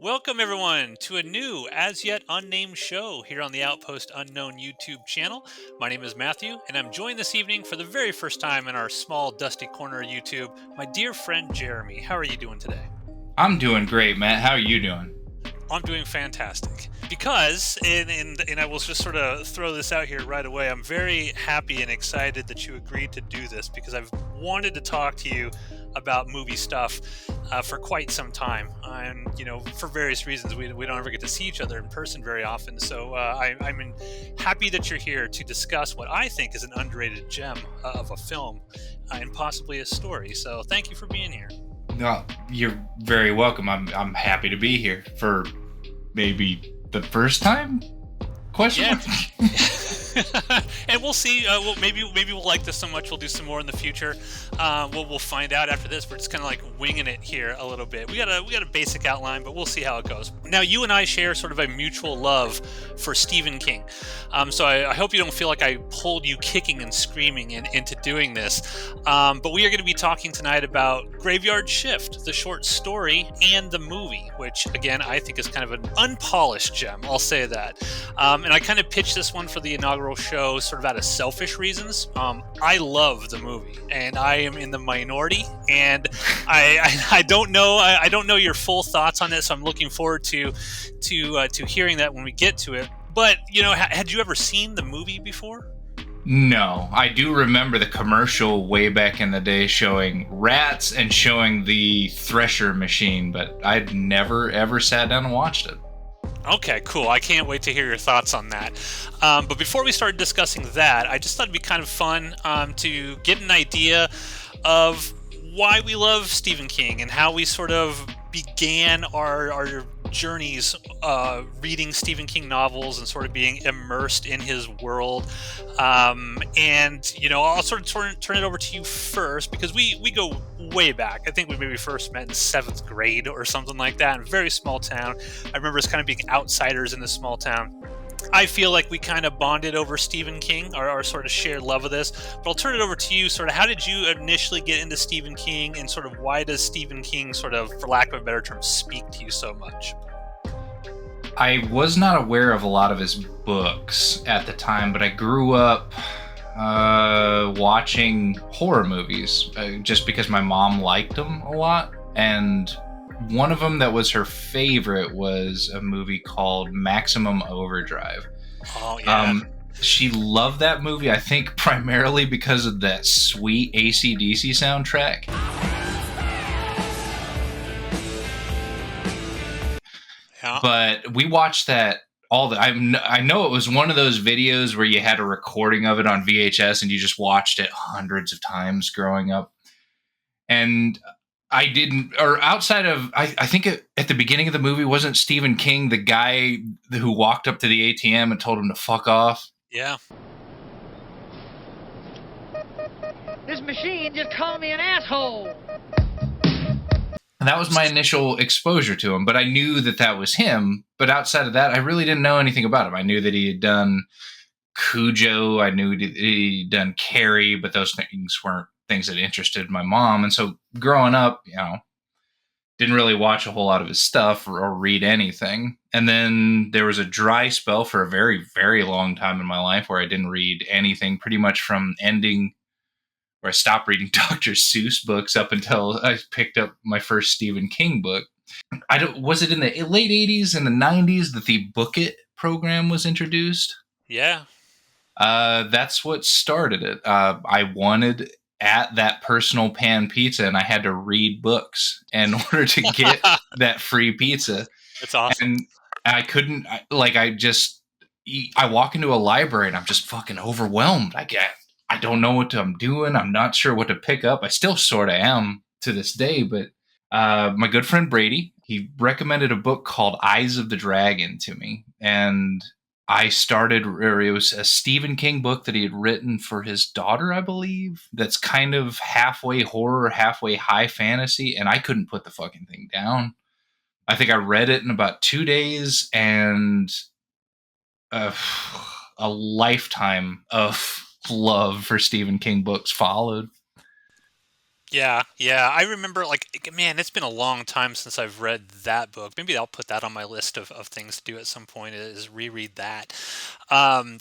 Welcome, everyone, to a new, as yet unnamed show here on the Outpost Unknown YouTube channel. My name is Matthew, and I'm joined this evening for the very first time in our small, dusty corner of YouTube, my dear friend Jeremy. How are you doing today? I'm doing great, Matt. How are you doing? I'm doing fantastic because, and I will just sort of throw this out here right away. I'm very happy and excited that you agreed to do this because I've wanted to talk to you about movie stuff for quite some time, and for various reasons, we don't ever get to see each other in person very often. So I'm happy that you're here to discuss what I think is an underrated gem of a film and possibly a story. So thank you for being here. No, you're very welcome. I'm happy to be here for maybe the first time? Question Yeah. mark? And we'll see. Maybe we'll like this so much we'll do some more in the future. We'll find out after this. We're just kind of like winging it here a little bit. We got a basic outline, but we'll see how it goes. Now, you and I share sort of a mutual love for Stephen King. So I hope you don't feel like I pulled you kicking and screaming into doing this. But we are going to be talking tonight about Graveyard Shift, the short story, and the movie, which again I think is kind of an unpolished gem. I'll say that. And I kind of pitched this one for the inaugural show sort of out of selfish reasons. I love the movie, and I am in the minority, and I don't know I don't know your full thoughts on it, so I'm looking forward to hearing that when we get to it. But had you ever seen the movie before? No, I do remember the commercial way back in the day showing rats and showing the thresher machine, but I'd never ever sat down and watched it. Okay, cool. I can't wait to hear your thoughts on that. But before we start discussing that, I just thought it'd be kind of fun to get an idea of why we love Stephen King and how we sort of began our journeys reading Stephen King novels and sort of being immersed in his world. I'll sort of turn it over to you first because we go way back. I think we maybe first met in 7th grade or something like that in a very small town. I remember us kind of being outsiders in this small town. I feel like we kind of bonded over Stephen King, our sort of shared love of this. But I'll turn it over to you. Sort of, how did you initially get into Stephen King, and sort of why does Stephen King, sort of, for lack of a better term, speak to you so much? I was not aware of a lot of his books at the time, but I grew up watching horror movies just because my mom liked them a lot. And one of them that was her favorite was a movie called Maximum Overdrive. Oh, yeah. She loved that movie, I think, primarily because of that sweet AC/DC soundtrack. Yeah. But we watched that I know it was one of those videos where you had a recording of it on VHS and you just watched it hundreds of times growing up. And I didn't, or outside of, I think at the beginning of the movie, wasn't Stephen King the guy who walked up to the ATM and told him to fuck off? Yeah. This machine just called me an asshole. And that was my initial exposure to him, but I knew that was him. But outside of that, I really didn't know anything about him. I knew that he had done Cujo. I knew that he'd done Carrie, but those things weren't things that interested my mom. And so growing up, didn't really watch a whole lot of his stuff or read anything. And then there was a dry spell for a very, very long time in my life where I didn't read anything, pretty much from ending where I stopped reading Dr. Seuss books up until I picked up my first Stephen King book. Was it in the late 80s and the 90s that the Book It program was introduced? Yeah. That's what started it. I wanted at that personal pan pizza, and I had to read books in order to get that free pizza. That's awesome. And I couldn't, I walk into a library and I'm just fucking overwhelmed. I don't know what I'm doing. I'm not sure what to pick up. I still sort of am to this day, but my good friend Brady, he recommended a book called Eyes of the Dragon to me. And it was a Stephen King book that he had written for his daughter, I believe, that's kind of halfway horror, halfway high fantasy, and I couldn't put the fucking thing down. I think I read it in about 2 days, and a lifetime of love for Stephen King books followed. Yeah, yeah. I remember, like, man, it's been a long time since I've read that book. Maybe I'll put that on my list of things to do at some point is reread that.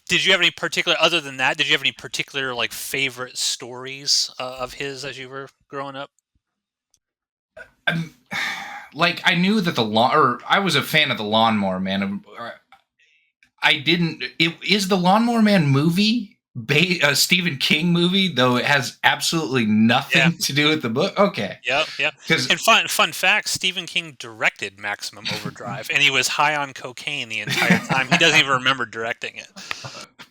Did you have any particular, other than that, did you have any particular, like, favorite stories of his as you were growing up? I'm, like I knew that the lawn, or I was a fan of the Lawnmower Man. I didn't. It is the Lawnmower Man movie, a Stephen King movie, though it has absolutely Yeah. nothing to do with the book. Okay, Yep, yep. because And fun fact, Stephen King directed Maximum Overdrive, and he was high on cocaine the entire time. He doesn't even remember directing it.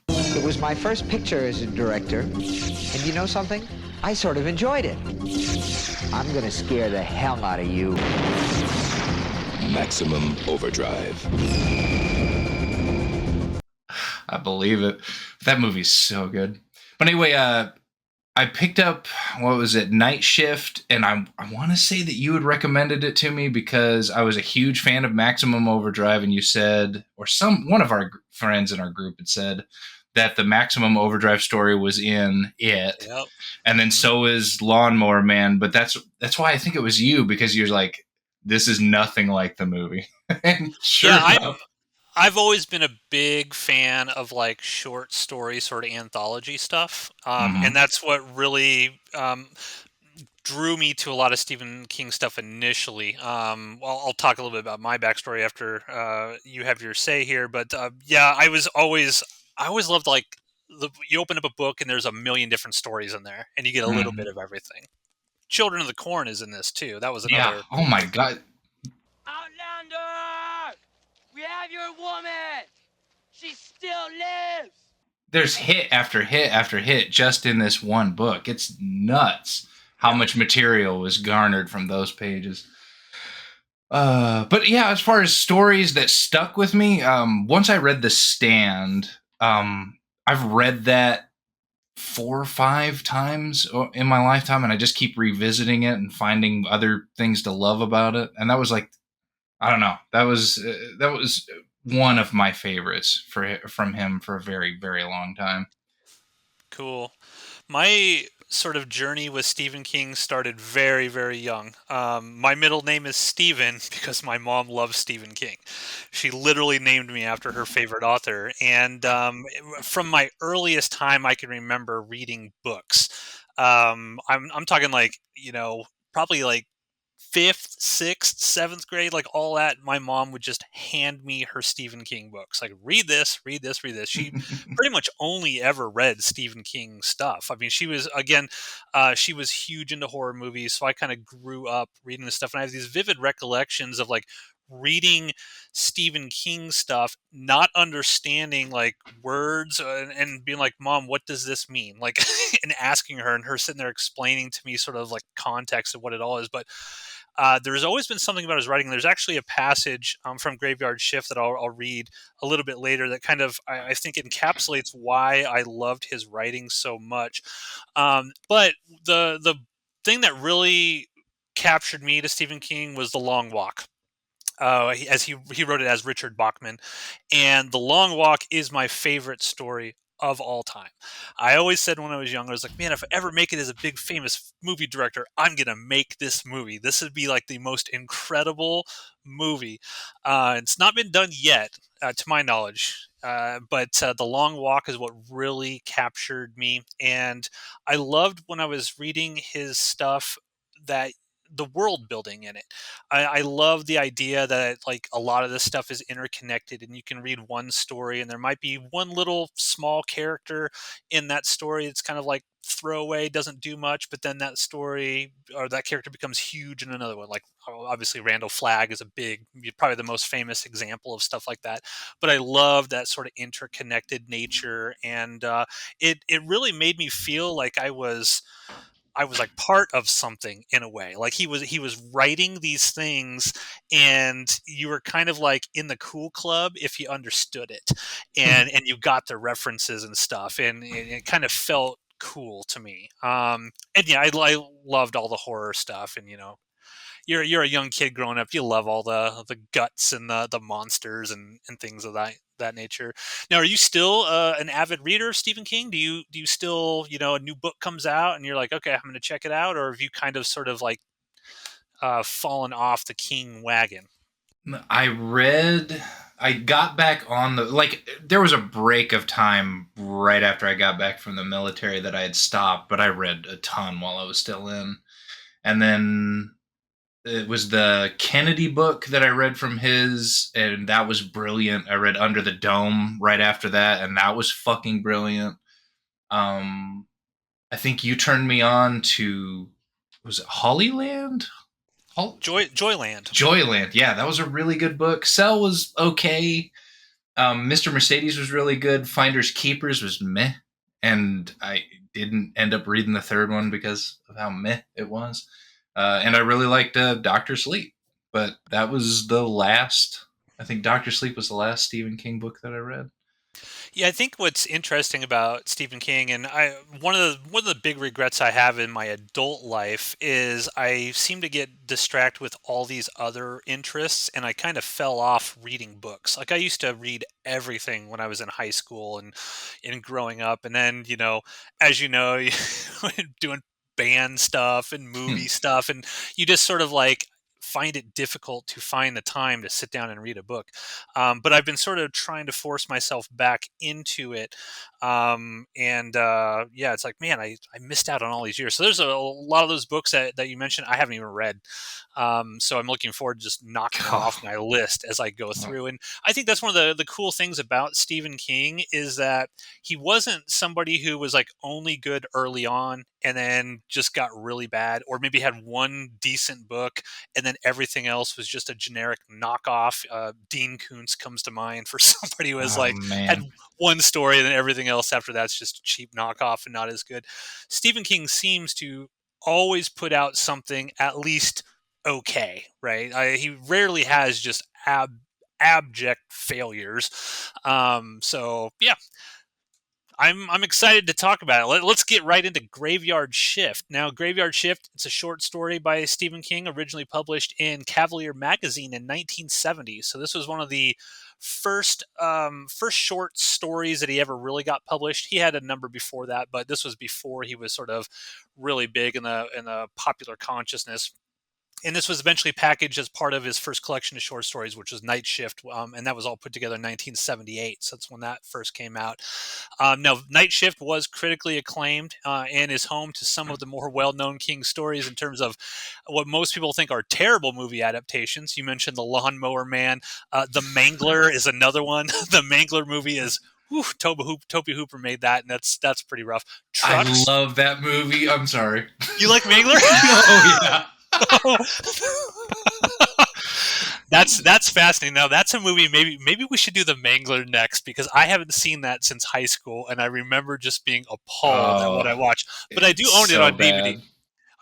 It was my first picture as a director, and you know something? I sort of enjoyed it. I'm gonna scare the hell out of you. Maximum Overdrive. I believe it. That movie's so good. But anyway, I picked up, what was it, Night Shift, and I want to say that you had recommended it to me because I was a huge fan of Maximum Overdrive, and you said, or one of our friends in our group had said that the Maximum Overdrive story was in it, Yep. and then so is Lawnmower Man. But that's why I think it was you, because you're like, this is nothing like the movie. And sure Yeah, enough, I've always been a big fan of like short story sort of anthology stuff, and mhm. that's what really drew me to a lot of Stephen King stuff initially. I'll talk a little bit about my backstory after you have your say here, but yeah, I always loved like you open up a book and there's a million different stories in there, and you get a little bit Mhm. of everything. Children of the Corn is in this too. That was Yeah. another. Oh my God. Outlander! We have your woman! She still lives! There's hit after hit after hit just in this one book. It's nuts how Yeah. much material was garnered from those pages. But yeah, as far as stories that stuck with me, once I read The Stand, I've read that 4 or 5 times in my lifetime, and I just keep revisiting it and finding other things to love about it. And that was like, I don't know, that was one of my favorites from him for a very very long time. Cool. My sort of journey with Stephen King started very, very young. My middle name is Stephen because my mom loves Stephen King. She literally named me after her favorite author. And from my earliest time, I can remember reading books. I'm talking like, probably like fifth, sixth, seventh grade, like all that, my mom would just hand me her Stephen King books. Like, read this, read this, read this. She pretty much only ever read Stephen King stuff. I mean, she was huge into horror movies, so I kind of grew up reading this stuff, and I have these vivid recollections of like reading Stephen King stuff, not understanding like words, and being like, "Mom, what does this mean?" Like, and asking her, and her sitting there explaining to me sort of like context of what it all is. But there's always been something about his writing. There's actually a passage from Graveyard Shift that I'll read a little bit later that kind of, I think, encapsulates why I loved his writing so much. But the thing that really captured me to Stephen King was The Long Walk. As he wrote it as Richard Bachman, and The Long Walk is my favorite story of all time. I always said when I was young, I was like, man, if I ever make it as a big famous movie director, I'm gonna make this movie. This would be like the most incredible movie. It's not been done yet, to my knowledge. But The Long Walk is what really captured me, and I loved when I was reading his stuff that the world building in it. I love the idea that like a lot of this stuff is interconnected, and you can read one story and there might be one little small character in that story. It's kind of like throwaway, doesn't do much, but then that story or that character becomes huge in another one. Like obviously Randall Flagg is probably the most famous example of stuff like that. But I love that sort of interconnected nature, and it really made me feel like I was like part of something in a way. Like he was writing these things, and you were kind of like in the cool club if you understood it, and you got the references and stuff, and it kind of felt cool to me. And yeah, I loved all the horror stuff, and you're a young kid growing up. You love all the guts and the monsters and things of that nature. Now, are you still an avid reader of Stephen King? Do you still, a new book comes out and you're like, okay, I'm going to check it out, or have you kind of sort of like fallen off the King wagon? I got back on there was a break of time right after I got back from the military that I had stopped, but I read a ton while I was still in. And then it was the Kennedy book that I read from his, and that was brilliant. I read Under the Dome right after that, and that was fucking brilliant. I think you turned me on to, was it Hollyland? Joyland. Joyland, yeah, that was a really good book. Cell was okay. Mr. Mercedes was really good. Finders Keepers was meh, and I didn't end up reading the third one because of how meh it was. And I really liked Doctor Sleep, but that was the last. I think Doctor Sleep was the last Stephen King book that I read. Yeah, I think what's interesting about Stephen King, and one of the big regrets I have in my adult life is I seem to get distracted with all these other interests, and I kind of fell off reading books. Like I used to read everything when I was in high school and growing up, and then as you know, doing band stuff and movie stuff, and you just sort of like find it difficult to find the time to sit down and read a book. But I've been sort of trying to force myself back into it. Yeah, it's like, man, I missed out on all these years. So there's a lot of those books that you mentioned I haven't even read. So I'm looking forward to just knocking them off my list as I go through. And I think that's one of the cool things about Stephen King is that he wasn't somebody who was like only good early on and then just got really bad, or maybe had one decent book and then everything else was just a generic knockoff. Dean Koontz comes to mind for somebody who has had one story and then everything else after that's just a cheap knockoff and not as good. Stephen King seems to always put out something at least okay, right? He rarely has just abject failures. So yeah, I'm excited to talk about it. Let's get right into Graveyard Shift. Now, Graveyard Shift, it's a short story by Stephen King, originally published in Cavalier magazine in 1970. So this was one of the first short stories that he ever really got published. He had a number before that, but this was before he was sort of really big in the popular consciousness. And this was eventually packaged as part of his first collection of short stories, which was Night Shift, and that was all put together in 1978. So that's when that first came out. Now, Night Shift was critically acclaimed and is home to some of the more well-known King stories in terms of what most people think are terrible movie adaptations. You mentioned The Lawnmower Man. The Mangler is another one. The Mangler movie is... Tobe Hooper made that, and that's pretty rough. Trucks. I love that movie. I'm sorry. You like Mangler? Oh, yeah. That's fascinating. Now that's a movie. Maybe we should do The Mangler next because I haven't seen that since high school, and I remember just being appalled at what I watched. But I do own it on DVD.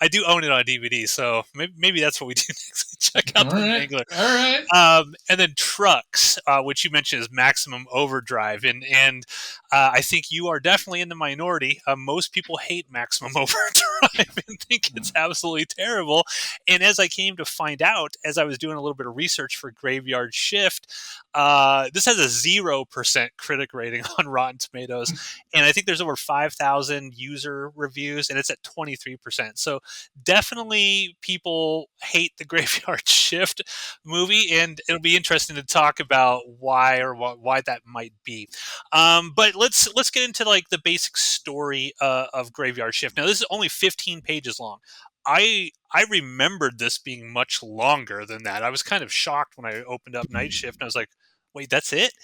I do own it on DVD, so maybe that's what we do next. Check out The Mangler. All right. And then Trucks, which you mentioned is Maximum Overdrive, and I think you are definitely in the minority. Most people hate Maximum Overdrive and think it's absolutely terrible. And as I came to find out, as I was doing a little bit of research for Graveyard Shift, this has a 0% critic rating on Rotten Tomatoes, and I think there's over 5,000 user reviews, and it's at 23%. So definitely people hate the Graveyard Shift movie, and it'll be interesting to talk about why that might be. But let's get into like the basic story of Graveyard Shift. Now, this is only 15 pages long. I remembered this being much longer than that. I was kind of shocked when I opened up Night Shift, and I was like, wait, that's it?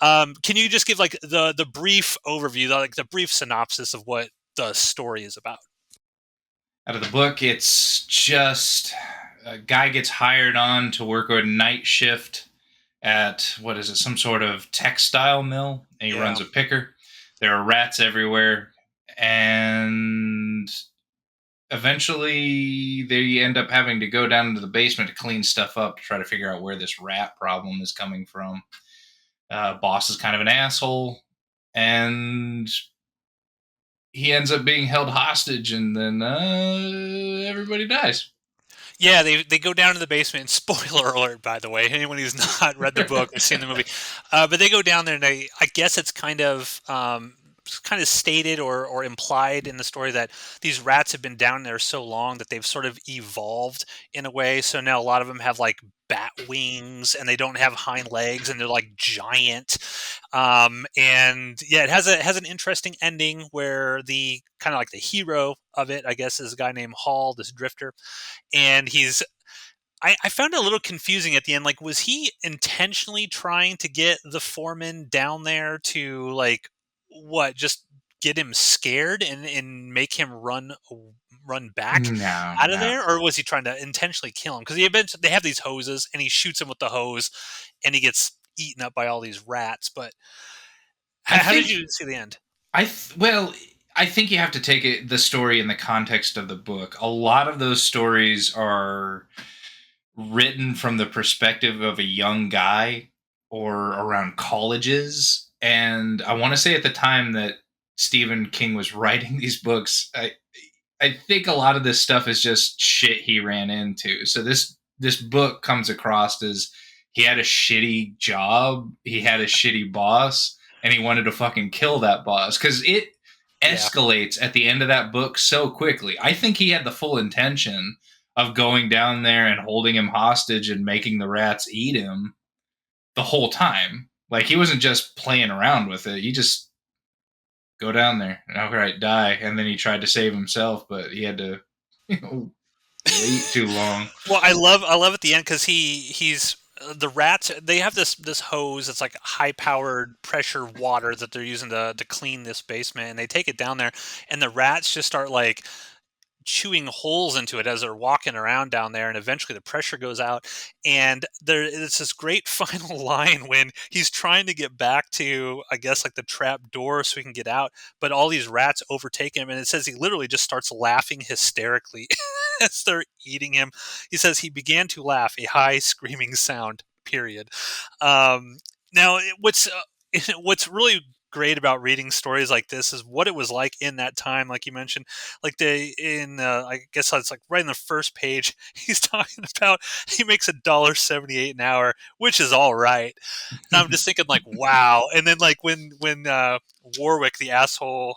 Can you just give like the brief overview, like the brief synopsis of what the story is about? Out of the book, it's just a guy gets hired on to work a night shift at, some sort of textile mill, and he runs a picker. There are rats everywhere, and eventually they end up having to go down into the basement to clean stuff up to try to figure out where this rat problem is coming from. Boss is kind of an asshole, and he ends up being held hostage, and then everybody dies. Yeah, they go down to the basement. And spoiler alert, by the way, anyone who's not read the book or seen the movie, but they go down there and I guess it's kind of stated or implied in the story that these rats have been down there so long that they've sort of evolved in a way. So now a lot of them have like bat wings and they don't have hind legs and they're like giant. And yeah, it has an interesting ending where the kind of like the hero of it, I guess, is a guy named Hall, this drifter, and I found it a little confusing at the end. Like, was he intentionally trying to get the foreman down there to like what? Just get him scared and make him run back No, out of no. there, or was he trying to intentionally kill him? Because they have these hoses, and he shoots him with the hose, and he gets eaten up by all these rats. But I how did think you see the end? well, I think you have to take the story in the context of the book. A lot of those stories are written from the perspective of a young guy or around colleges. And I want to say at the time that Stephen King was writing these books, I think a lot of this stuff is just shit he ran into. So this book comes across as he had a shitty job, he had a shitty boss, and he wanted to fucking kill that boss because it Yeah, escalates at the end of that book so quickly. I think he had the full intention of going down there and holding him hostage and making the rats eat him the whole time. Like he wasn't just playing around with it. He just go down there and all right, die. And then he tried to save himself, but he had to wait too long. well, I love at the end because he's the rats. They have this hose that's like high powered pressure water that they're using to clean this basement, and they take it down there, and the rats just start like chewing holes into it as they're walking around down there, and eventually the pressure goes out, and it's this great final line when he's trying to get back to, I guess, like the trap door so he can get out, but all these rats overtake him, and it says he literally just starts laughing hysterically as they're eating him. He says he began to laugh, a high screaming sound, period. Now what's really great about reading stories like this is what it was like in that time, like you mentioned, like I guess it's like right in the first page, he's talking about he makes $1.78 an hour, which is all right. And I'm just thinking like, wow. And then like when Warwick, the asshole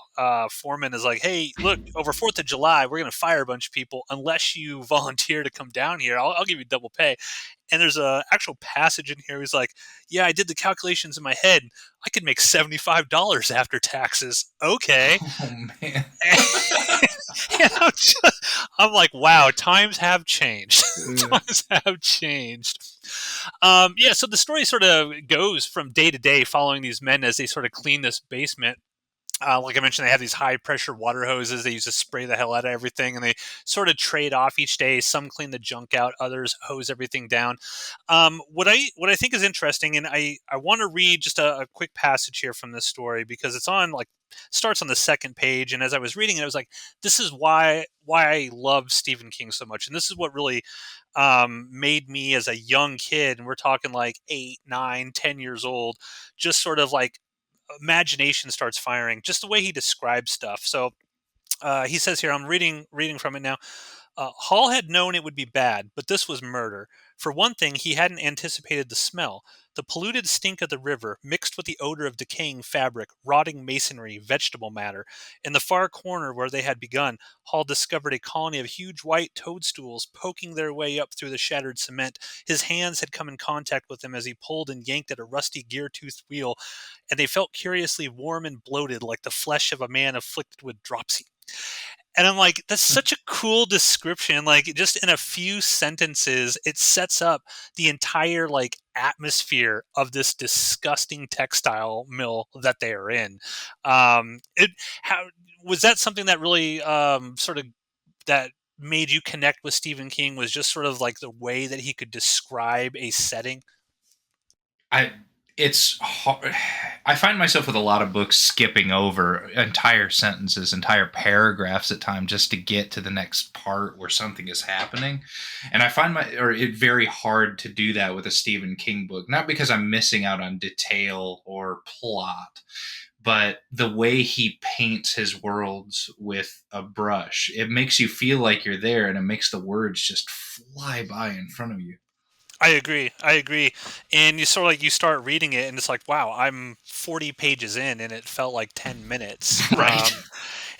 foreman, is like, hey, look, over 4th of July we're going to fire a bunch of people unless you volunteer to come down here. I'll give you double pay. And there's a actual passage in here. He's like, yeah, I did the calculations in my head. I could make $75 after taxes. Okay. Oh man. And I'm like, wow, times have changed. Times have changed. Yeah, so the story sort of goes from day to day following these men as they sort of clean this basement. Like I mentioned, they have these high pressure water hoses. They use to spray the hell out of everything, and they sort of trade off each day. Some clean the junk out, others hose everything down. What I think is interesting, and I want to read just a quick passage here from this story because it's on like starts on the second page, and as I was reading it, I was like, this is why I love Stephen King so much, and this is what really made me as a young kid, and we're talking like 8, 9, 10 years old, just sort of like imagination starts firing just the way he describes stuff. So he says here, I'm reading from it now. Hall had known it would be bad, but this was murder. For one thing, he hadn't anticipated the smell. The polluted stink of the river, mixed with the odor of decaying fabric, rotting masonry, vegetable matter. In the far corner where they had begun, Hall discovered a colony of huge white toadstools poking their way up through the shattered cement. His hands had come in contact with them as he pulled and yanked at a rusty gear-toothed wheel, and they felt curiously warm and bloated like the flesh of a man afflicted with dropsy. And I'm like, that's such a cool description. Like, just in a few sentences, it sets up the entire like atmosphere of this disgusting textile mill that they are in. It how was that something that really sort of that made you connect with Stephen King? Was just sort of like the way that he could describe a setting? I it's hard. I find myself with a lot of books skipping over entire sentences, entire paragraphs at times just to get to the next part where something is happening. And I find it very hard to do that with a Stephen King book, not because I'm missing out on detail or plot, but the way he paints his worlds with a brush, it makes you feel like you're there, and it makes the words just fly by in front of you. I agree. I agree. And you sort of like you start reading it, and it's like, wow, I'm 40 pages in, and it felt like 10 minutes. Right.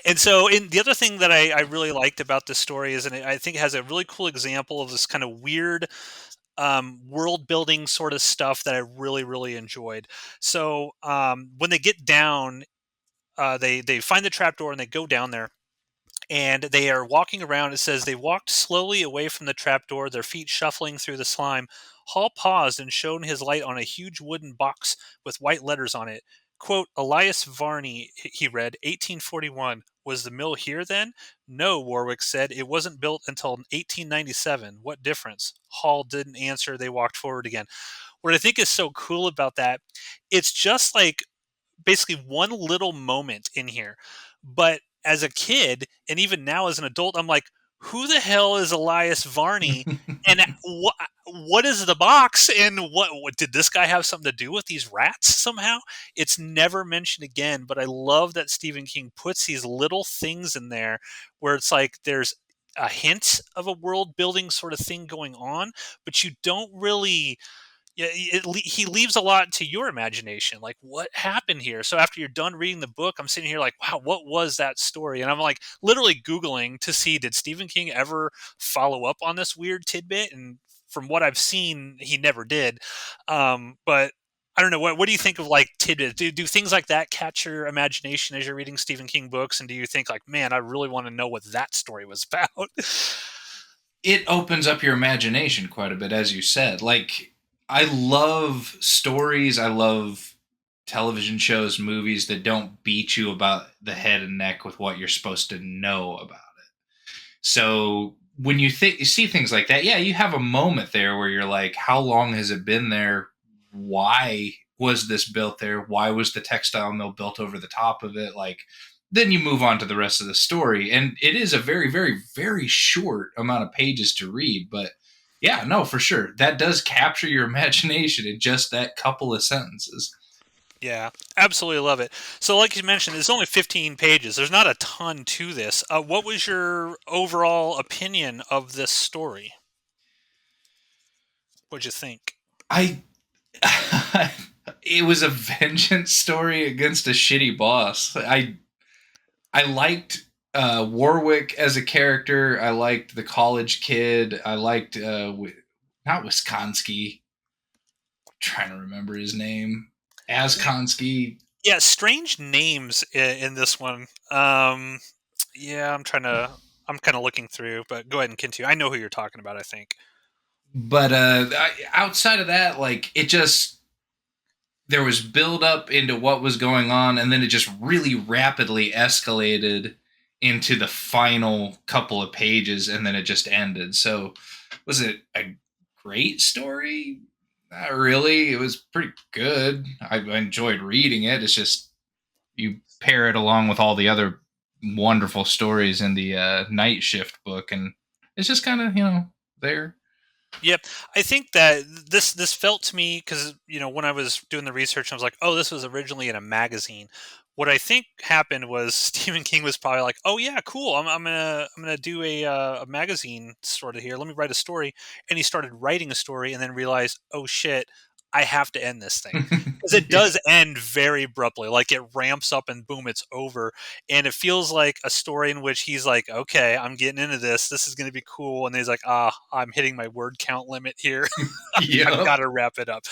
And so, the other thing that I really liked about this story is, and I think it has a really cool example of this kind of weird world building sort of stuff that I really, really enjoyed. So when they get down, they find the trapdoor and they go down there. And they are walking around. It says they walked slowly away from the trapdoor, their feet shuffling through the slime. Hall paused and shone his light on a huge wooden box with white letters on it. Quote, Elias Varney, he read, 1841. Was the mill here then? No, Warwick said. It wasn't built until 1897. What difference? Hall didn't answer. They walked forward again. What I think is so cool about that, it's just like basically one little moment in here. But as a kid, and even now as an adult, I'm like, who the hell is Elias Varney? And what is the box? And what did this guy have something to do with these rats somehow? It's never mentioned again. But I love that Stephen King puts these little things in there where it's like there's a hint of a world building sort of thing going on, but you don't really, yeah, he leaves a lot to your imagination. Like, what happened here? So after you're done reading the book, I'm sitting here like, wow, what was that story? And I'm like literally Googling to see, did Stephen King ever follow up on this weird tidbit? And from what I've seen, he never did. But I don't know. What do you think of like tidbits? Do things like that catch your imagination as you're reading Stephen King books? And do you think like, man, I really want to know what that story was about? It opens up your imagination quite a bit, as you said. Like, I love stories. I love television shows, movies that don't beat you about the head and neck with what you're supposed to know about it. So when you see things like that, yeah, you have a moment there where you're like, how long has it been there? Why was this built there? Why was the textile mill built over the top of it? Like, then you move on to the rest of the story. And it is a very, very, very short amount of pages to read. But yeah, no, for sure. That does capture your imagination in just that couple of sentences. Yeah, absolutely love it. So, like you mentioned, it's only 15 pages. There's not a ton to this. What was your overall opinion of this story? What'd you think? I it was a vengeance story against a shitty boss. I liked Warwick as a character. I liked the college kid. I liked not Wisconsin. I'm trying to remember his name. Askonski. Yeah, strange names in this one. Yeah, I'm kind of looking through, but go ahead and continue. I know who you're talking about, I think. But outside of that, like, it just, there was build up into what was going on, and then it just really rapidly escalated into the final couple of pages, and then it just ended. So was it a great story? Not really. It was pretty good. I enjoyed reading it. It's just, you pair it along with all the other wonderful stories in the Night Shift book, and it's just kind of, there. Yep, I think that this felt to me because when I was doing the research, I was like, oh, this was originally in a magazine. What I think happened was Stephen King was probably like, oh yeah, cool, I'm gonna do a magazine sort of here. Let me write a story, and he started writing a story, and then realized, oh shit, I have to end this thing because it does end very abruptly. Like it ramps up and boom, it's over. And it feels like a story in which he's like, okay, I'm getting into this. This is going to be cool. And he's like, I'm hitting my word count limit here. Yep. I've got to wrap it up.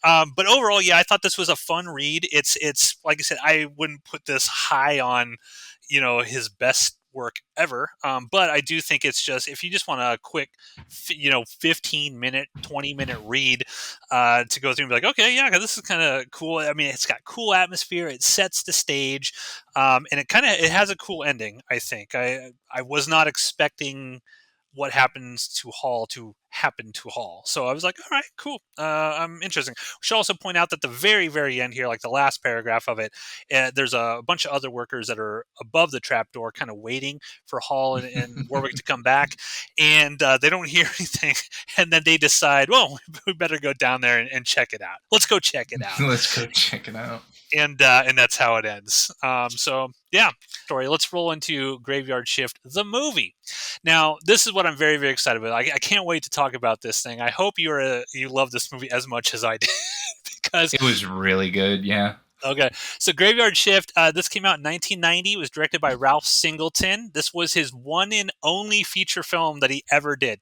But overall, yeah, I thought this was a fun read. It's like I said, I wouldn't put this high on, his best work ever. But I do think it's just, if you just want a quick, 15-minute, 20-minute read to go through and be like, okay, yeah, this is kind of cool. I mean, it's got cool atmosphere. It sets the stage. And it has a cool ending, I think. I was not expecting what happens to Hall to happened to Hall. So I was like, all right, cool. Interesting. We should also point out that the very, very end here, like the last paragraph of it, there's a bunch of other workers that are above the trapdoor kind of waiting for Hall and Warwick to come back. And they don't hear anything. And then they decide, well, we better go down there and check it out. Let's go check it out. Let's go check it out. And that's how it ends. So yeah, story. Let's roll into Graveyard Shift, the movie. Now, this is what I'm very, very excited about. I can't wait to talk about this thing. I hope you love this movie as much as I did because It was really good. Yeah. Okay, so Graveyard Shift, this came out in 1990. It was directed by Ralph Singleton. This was his one and only feature film that he ever did.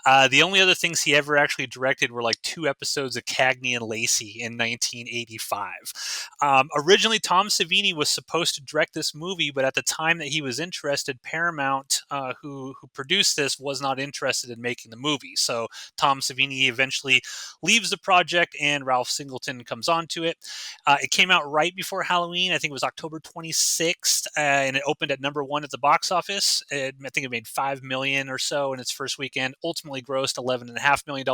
The only other things he ever actually directed were like 2 episodes of Cagney and Lacey in 1985. Originally, Tom Savini was supposed to direct this movie, but at the time that he was interested, Paramount, who produced this, was not interested in making the movie. So Tom Savini eventually leaves the project, and Ralph Singleton comes onto it. It came out right before Halloween. I think it was October 26th, and it opened at number 1 at the box office. I think it made $5 million or so in its first weekend, ultimately grossed $11.5 million.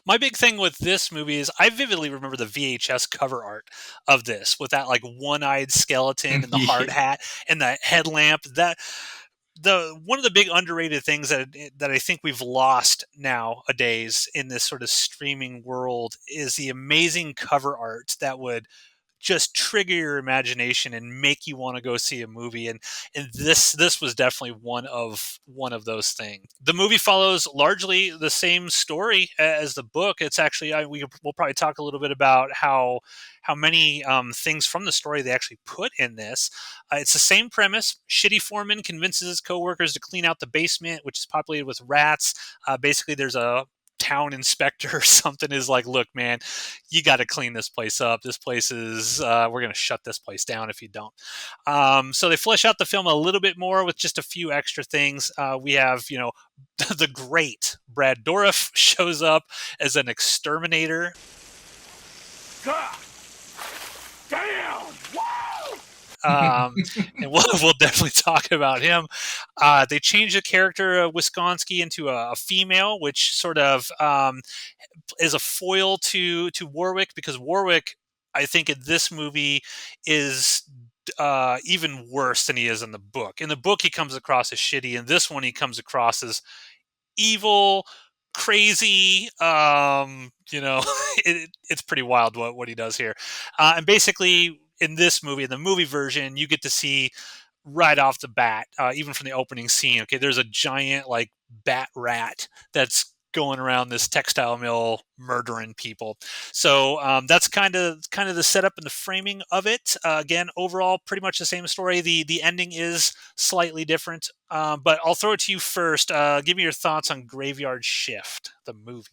My big thing with this movie is I vividly remember the VHS cover art of this with that like one-eyed skeleton and the hard hat and the headlamp. One of the big underrated things that I think we've lost nowadays in this sort of streaming world is the amazing cover art that would just trigger your imagination and make you want to go see a movie. And this was definitely one of those things. The movie follows largely the same story as the book. It's actually we'll probably talk a little bit about how many things from the story they actually put in this. It's the same premise. Shitty foreman convinces his coworkers to clean out the basement, which is populated with rats. Basically, there's a town inspector or something is like, look, man, you got to clean this place up. This place is, we're going to shut this place down if you don't. So they flesh out the film a little bit more with just a few extra things. We have, the great Brad Dourif shows up as an exterminator. God damn! And we'll definitely talk about him. They changed the character of Wisconsin into a female, which sort of is a foil to Warwick, because Warwick, I think, in this movie is even worse than he is in the book. In the book, he comes across as shitty. In this one, he comes across as evil, crazy. It's pretty wild what he does here. And basically, in this movie, in the movie version, you get to see right off the bat, even from the opening scene, okay, there's a giant like bat rat that's going around this textile mill murdering people. So that's kind of the setup and the framing of it. Again, overall, pretty much the same story. The ending is slightly different, but I'll throw it to you first. Give me your thoughts on Graveyard Shift, the movie.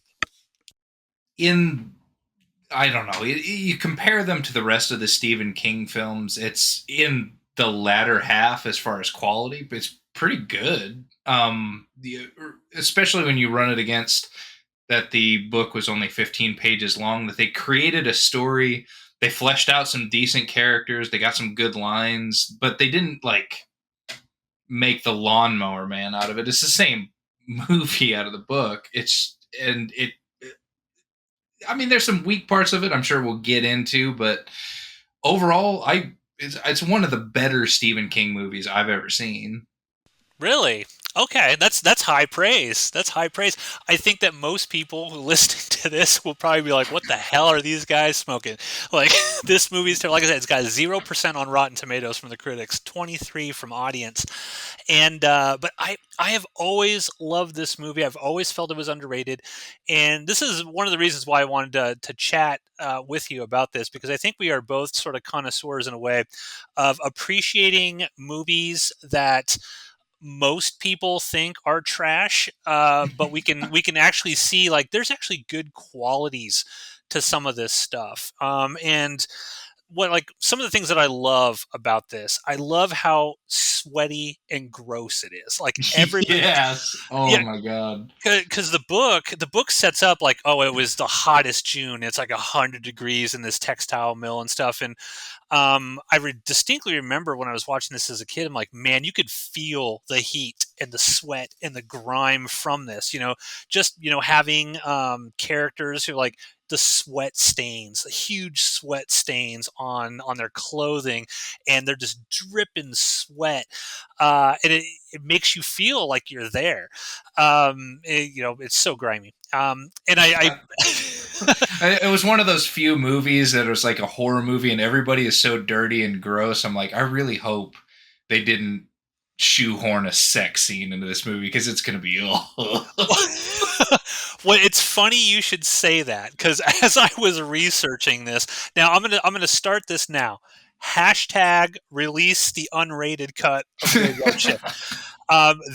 I don't know. You compare them to the rest of the Stephen King films, it's in the latter half as far as quality, but it's pretty good. Especially when you run it against that the book was only 15 pages long, that they created a story, they fleshed out some decent characters, they got some good lines, but they didn't like make the Lawnmower Man out of it. It's the same movie out of the book. There's some weak parts of it I'm sure we'll get into, but overall, it's one of the better Stephen King movies I've ever seen. Really? Okay, that's high praise. That's high praise. I think that most people who listen to this will probably be like, "What the hell are these guys smoking?" Like, this movie's terrible. Like I said, it's got 0% on Rotten Tomatoes from the critics, 23 from audience, and but I have always loved this movie. I've always felt it was underrated, and this is one of the reasons why I wanted to chat with you about this, because I think we are both sort of connoisseurs in a way of appreciating movies that most people think are trash, but we can actually see like there's actually good qualities to some of this stuff. And like some of the things that I love about this, I love how sweaty and gross it is. Like everybody, Yes. Oh yeah, my god. because the book sets up like, oh, it was the hottest June. It's like 100 degrees in this textile mill and stuff. And I distinctly remember when I was watching this as a kid, I'm like, man, you could feel the heat and the sweat and the grime from this. Just having characters who like the sweat stains, the huge sweat stains on their clothing, and they're just dripping sweat, and it makes you feel like you're there. It's so grimy. And I It was one of those few movies that was like a horror movie and everybody is so dirty and gross. I'm like, I really hope they didn't shoehorn a sex scene into this movie because it's going to be Well, it's funny you should say that, because as I was researching this, now I'm gonna start this now. Hashtag release the unrated cut of Graveyard Shift.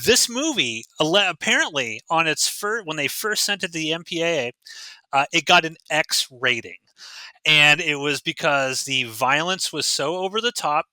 This movie apparently on its when they first sent it to the MPAA, it got an X rating, and it was because the violence was so over the top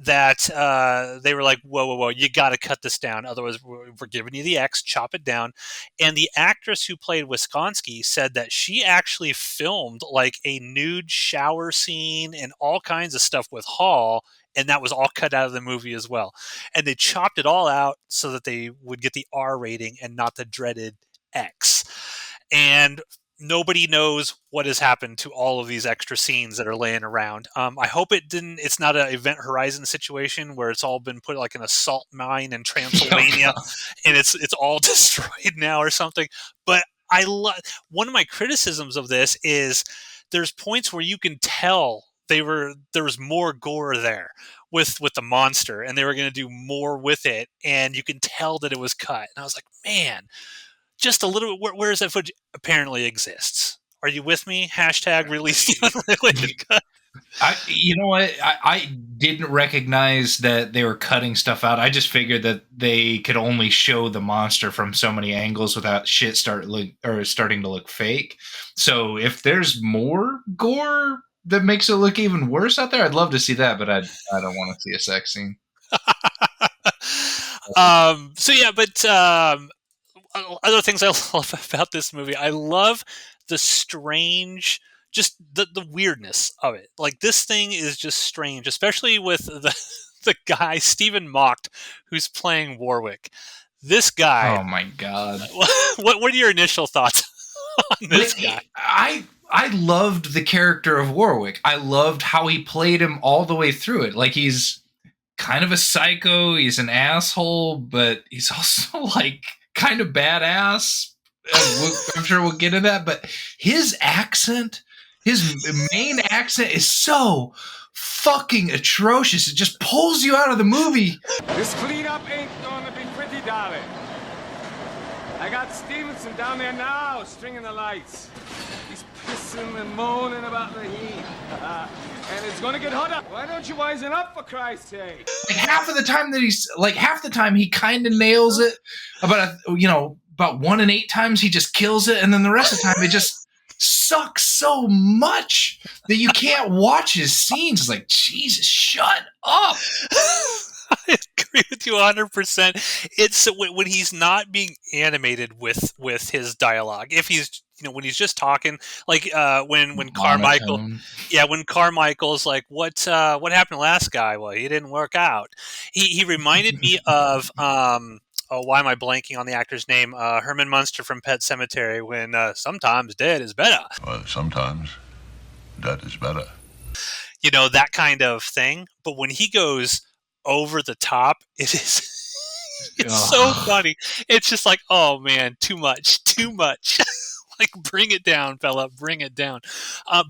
that they were like, whoa, whoa, whoa, you got to cut this down. Otherwise, we're giving you the X, chop it down. And the actress who played Wisconsin said that she actually filmed like a nude shower scene and all kinds of stuff with Hall, and that was all cut out of the movie as well. And they chopped it all out so that they would get the R rating and not the dreaded X. And nobody knows what has happened to all of these extra scenes that are laying around. I hope it's not an Event Horizon situation where it's all been put like in a salt mine in Transylvania and it's all destroyed now or something. But one of my criticisms of this is there's points where you can tell there was more gore there with the monster, and they were going to do more with it, and you can tell that it was cut. And I was like, man, just a little bit. Where is that footage? Apparently exists. Are you with me? Hashtag release the unrelated cut. You know what? I didn't recognize that they were cutting stuff out. I just figured that they could only show the monster from so many angles without shit starting to look fake. So if there's more gore that makes it look even worse out there, I'd love to see that, but I don't want to see a sex scene. Other things I love about this movie, I love the strange, just the weirdness of it. Like, this thing is just strange, especially with the guy Stephen Mocked who's playing Warwick. This guy. Oh my god! What are your initial thoughts on this guy? I loved the character of Warwick. I loved how he played him all the way through it. Like, he's kind of a psycho. He's an asshole, but he's also like kind of badass. I'm sure we'll get into that, but his accent, his main accent, is so fucking atrocious. It just pulls you out of the movie. This cleanup ain't gonna be pretty, darling. I got Stevenson down there now, stringing the lights. He's pissing and moaning about the heat. And it's gonna get hotter. Why don't you wisen up, for Christ's sake? Like, half the time he kind of nails it. About 1 in 8 times he just kills it, and then the rest of the time it just sucks so much that you can't watch his scenes. It's like, Jesus, shut up. I agree with you 100%. It's when he's not being animated with his dialogue. If he's when he's just talking, like when Carmichael's like, what happened to the last guy? Well, he didn't work out. He reminded me of why am I blanking on the actor's name? Herman Munster from Pet Sematary, when sometimes dead is better. Well, sometimes that is better. That kind of thing. But when he goes over the top, it's so funny. It's just like, oh man, too much. Like, bring it down, fella, bring it down.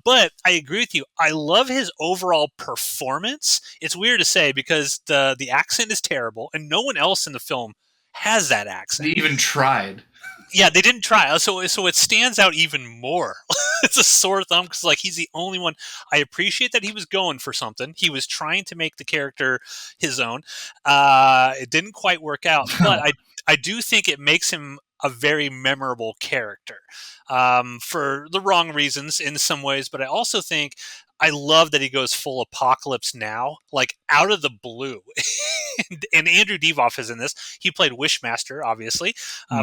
But I agree with you. I love his overall performance. It's weird to say because the accent is terrible, and no one else in the film has that accent. They even tried. Yeah, they didn't try. So it stands out even more. It's a sore thumb because, like, he's the only one. I appreciate that he was going for something. He was trying to make the character his own. It didn't quite work out, but I do think it makes him a very memorable character for the wrong reasons in some ways. But I also think I love that he goes full apocalypse now, like out of the blue. and Andrew Divoff is in this. He played Wishmaster, obviously,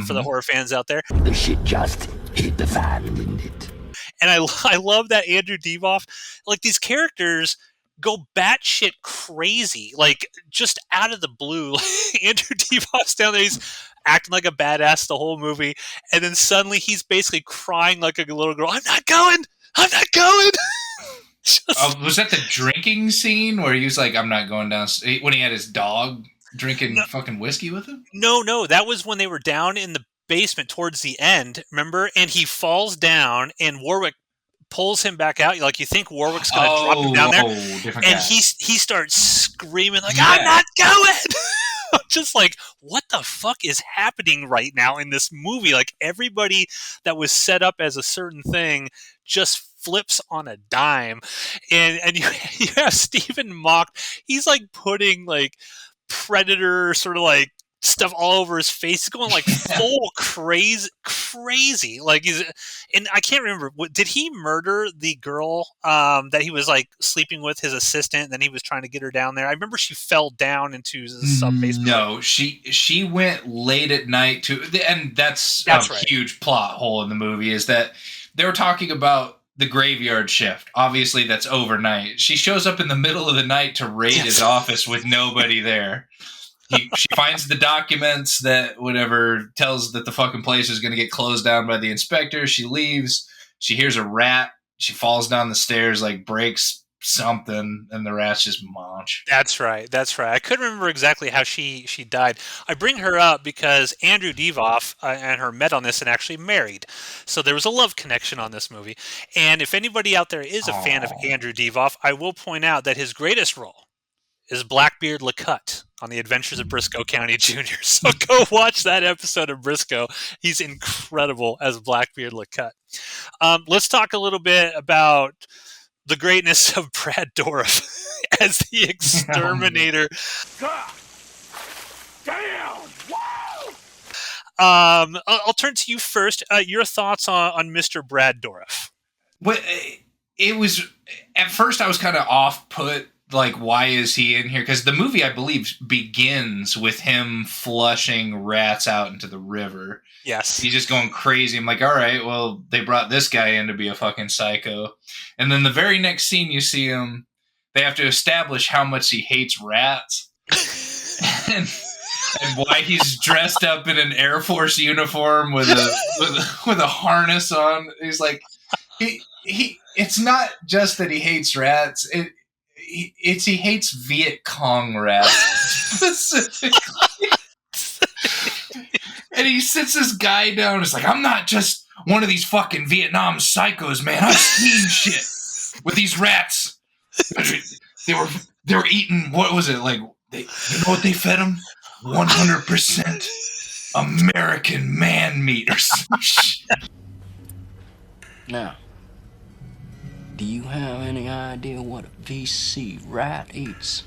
for the horror fans out there. The shit just hit the fan, didn't it? And I love that Andrew Divoff, like these characters go batshit crazy, like just out of the blue. Andrew Divoff's down there, he's acting like a badass the whole movie, and then suddenly he's basically crying like a little girl. I'm not going. Was that the drinking scene where he was like, I'm not going down, when he had his dog drinking fucking whiskey with him? No, that was when they were down in the basement towards the end, remember? And he falls down, and Warwick pulls him back out. Like, you think Warwick's going to drop him down there, and guy. he starts screaming like, I'm not going! I'm just like, what the fuck is happening right now in this movie? Like, everybody that was set up as a certain thing just flips on a dime, and you have Stephen Mock. He's like putting like Predator sort of like stuff all over his face. He's going like full crazy. Like and I can't remember. Did he murder the girl that he was like sleeping with, his assistant? And then he was trying to get her down there. I remember she fell down into the sub basement. No, she went late at night to, and that's right. Huge plot hole in the movie is that they were talking about the graveyard shift. Obviously, that's overnight. She shows up in the middle of the night to raid his office with nobody there. She finds the documents that whatever tells that the fucking place is going to get closed down by the inspector. She leaves. She hears a rat. She falls down the stairs, like breaks something, and the rat's just munch. That's right. I couldn't remember exactly how she died. I bring her up because Andrew Divoff and her met on this and actually married. So there was a love connection on this movie. And if anybody out there is a fan of Andrew Divoff, I will point out that his greatest role is Blackbeard LeCutt on The Adventures of Briscoe County Jr. So go watch that episode of Briscoe. He's incredible as Blackbeard LeCutt. Let's talk a little bit about the greatness of Brad Dourif as the exterminator. Damn! Wow! I'll turn to you first. Your thoughts on Mr. Brad Dourif? Well, it was, at first I was kind of off-put, like, why is he in here? Because the movie, I believe, begins with him flushing rats out into the river. Yes. He's just going crazy. I'm like, all right, well, they brought this guy in to be a fucking psycho. And then the very next scene you see him, they have to establish how much he hates rats. and why he's dressed up in an Air Force uniform with a harness on. He's like, it's not just that he hates rats. He hates Viet Cong rats specifically. And he sits this guy down and is like, I'm not just one of these fucking Vietnam psychos, man. I've seen shit with these rats. They were eating, what was it? Like, you know what they fed them? 100% American man meat or some shit. Now, do you have any idea what a VC rat eats?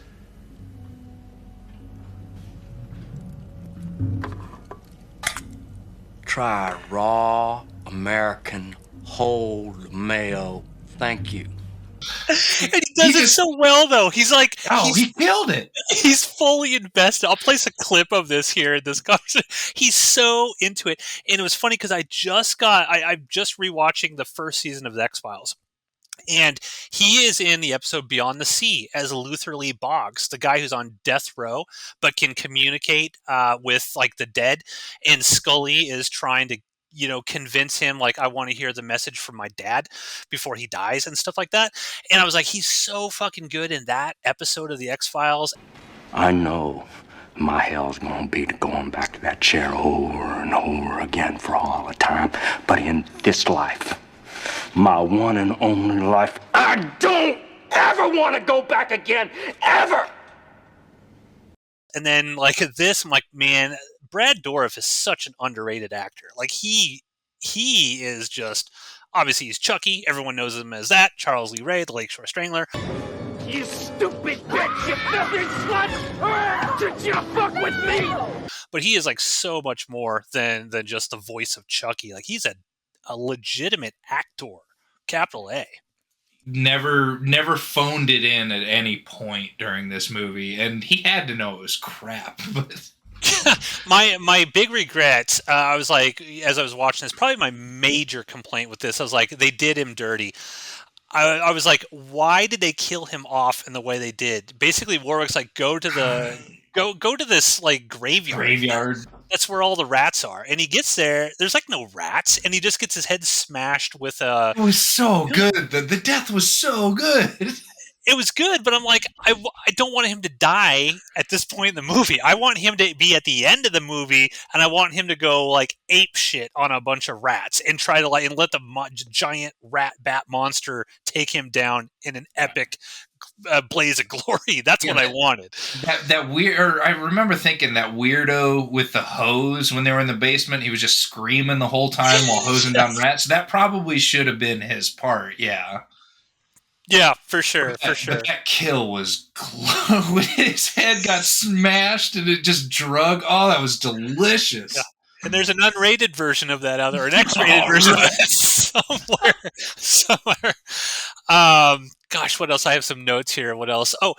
Try raw American whole mayo. Thank you. And he does it so well, though. He's like, he killed it. He's fully invested. I'll place a clip of this here in this conversation. He's so into it. And it was funny because I'm just rewatching the first season of the X-Files. And he is in the episode Beyond the Sea as Luther Lee Boggs, the guy who's on death row but can communicate with like the dead. And Scully is trying to, convince him, like, I want to hear the message from my dad before he dies and stuff like that. And I was like, he's so fucking good in that episode of the X-Files. I know my hell's gonna be going back to that chair over and over again for all the time. But in this life, my one and only life, I don't ever want to go back again, ever! And then, like, this, I'm like, man, Brad Dourif is such an underrated actor. Like, he is just, obviously he's Chucky. Everyone knows him as that. Charles Lee Ray, the Lakeshore Strangler. You stupid bitch, you filthy slut! Did you fuck with me? but he is like so much more than just the voice of Chucky. Like he's a legitimate actor, capital A. Never phoned it in at any point during this movie, and he had to know it was crap. But my big regret, I was like, as I was watching this, probably my major complaint with this, I was like, they did him dirty. I was like, why did they kill him off in the way they did? Basically, Warwick's like, go to this like graveyard. That's where all the rats are. And he gets there. There's like no rats, and he just gets his head smashed with a. It was so good. The death was so good. It was good, but I'm like, I don't want him to die at this point in the movie. I want him to be at the end of the movie, and I want him to go like ape shit on a bunch of rats and try to and let the giant rat bat monster take him down in an epic blaze of glory. That's what I wanted. That weird. I remember thinking that weirdo with the hose when they were in the basement. He was just screaming the whole time while hosing down rats. That probably should have been his part. Yeah. Yeah, for sure, for sure. But that kill was close. When his head got smashed and it just drug. Oh, that was delicious. Yeah. And there's an unrated version of that or an X-rated version of that somewhere. Gosh, what else? I have some notes here. What else? Oh,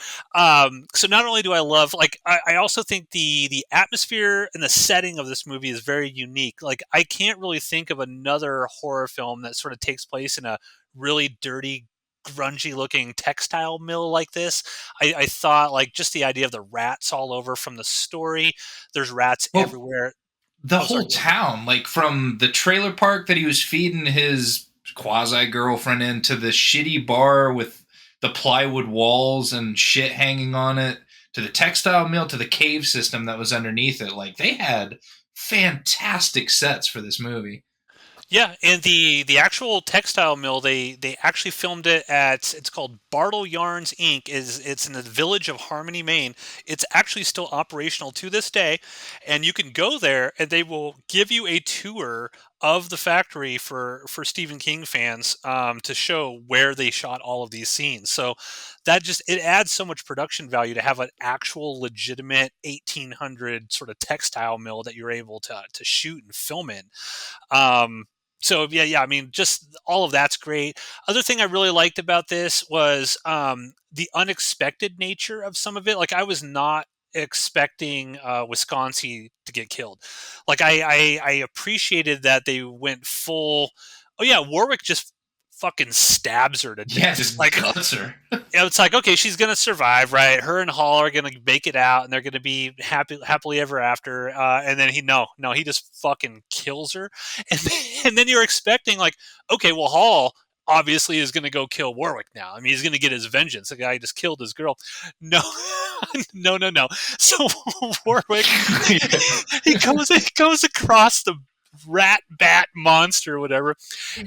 so not only do I love, like, I also think the atmosphere and the setting of this movie is very unique. Like, I can't really think of another horror film that sort of takes place in a really dirty, grungy looking textile mill like this. I thought like just the idea of the rats all over from the story. There's rats everywhere. The whole town, like from the trailer park that he was feeding his quasi girlfriend in to the shitty bar with the plywood walls and shit hanging on it, to the textile mill, to the cave system that was underneath it. Like they had fantastic sets for this movie. Yeah, and the actual textile mill, they actually filmed it at, it's called Bartle Yarns Inc. It's in the village of Harmony, Maine. It's actually still operational to this day, and you can go there and they will give you a tour of the factory for Stephen King fans to show where they shot all of these scenes. So that just, it adds so much production value to have an actual legitimate 1800 sort of textile mill that you're able to shoot and film in. So yeah, I mean, just all of that's great. Other thing I really liked about this was the unexpected nature of some of it. Like I was not expecting Wisconsin to get killed. Like I appreciated that they went full. Oh yeah, Warwick just fucking stabs her to death. Yeah, just like cuts her. Yeah, it's like, okay, she's gonna survive, right? Her and Hall are gonna make it out, and they're gonna be happily ever after. And then he just fucking kills her, and then you're expecting like, okay, well, Hall obviously is gonna go kill Warwick now. I mean, he's gonna get his vengeance. The guy just killed his girl. No, no. So Warwick, he goes across the rat bat monster, whatever.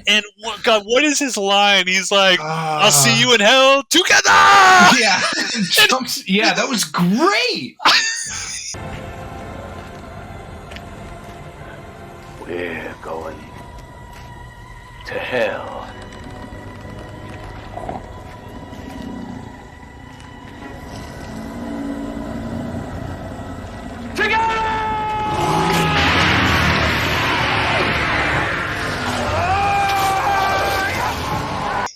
And what is his line? He's like, I'll see you in hell together. Yeah. Yeah, that was great. We're going to hell.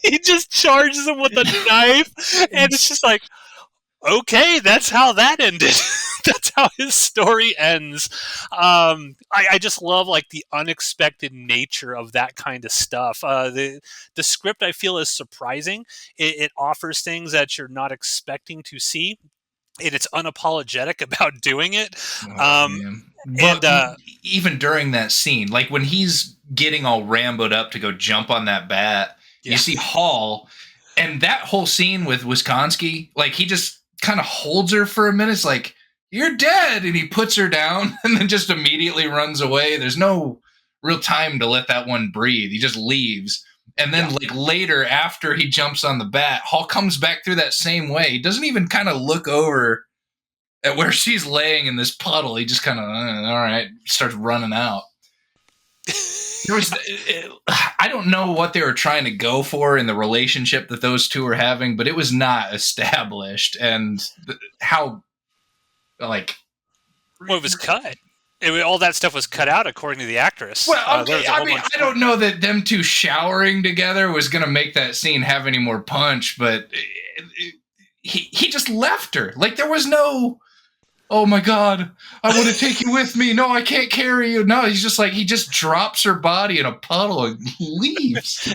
He just charges him with a knife, and it's just like, okay, that's how that ended. That's how his story ends. I just love like the unexpected nature of that kind of stuff. The script I feel is surprising. It offers things that you're not expecting to see, and it's unapologetic about doing it. Even during that scene, like when he's getting all Rambo'd up to go jump on that bat, you see Hall, and that whole scene with Wisconsin, like he just kind of holds her for a minute. It's like, you're dead. And he puts her down and then just immediately runs away. There's no real time to let that one breathe. He just leaves. And then like later, after he jumps on the bat, Hall comes back through that same way. He doesn't even kind of look over at where she's laying in this puddle. He just kind of, all right, starts running out. I don't know what they were trying to go for in the relationship that those two were having, but it was not established. And how, like, well, it was cut. All that stuff was cut out, according to the actress. Well, There okay. was a I whole mean, bunch I don't know that them two showering together was going to make that scene have any more punch, but he just left her. Like, there was no, oh my God, I want to take you with me. No, I can't carry you. No, he's just like, he just drops her body in a puddle and leaves.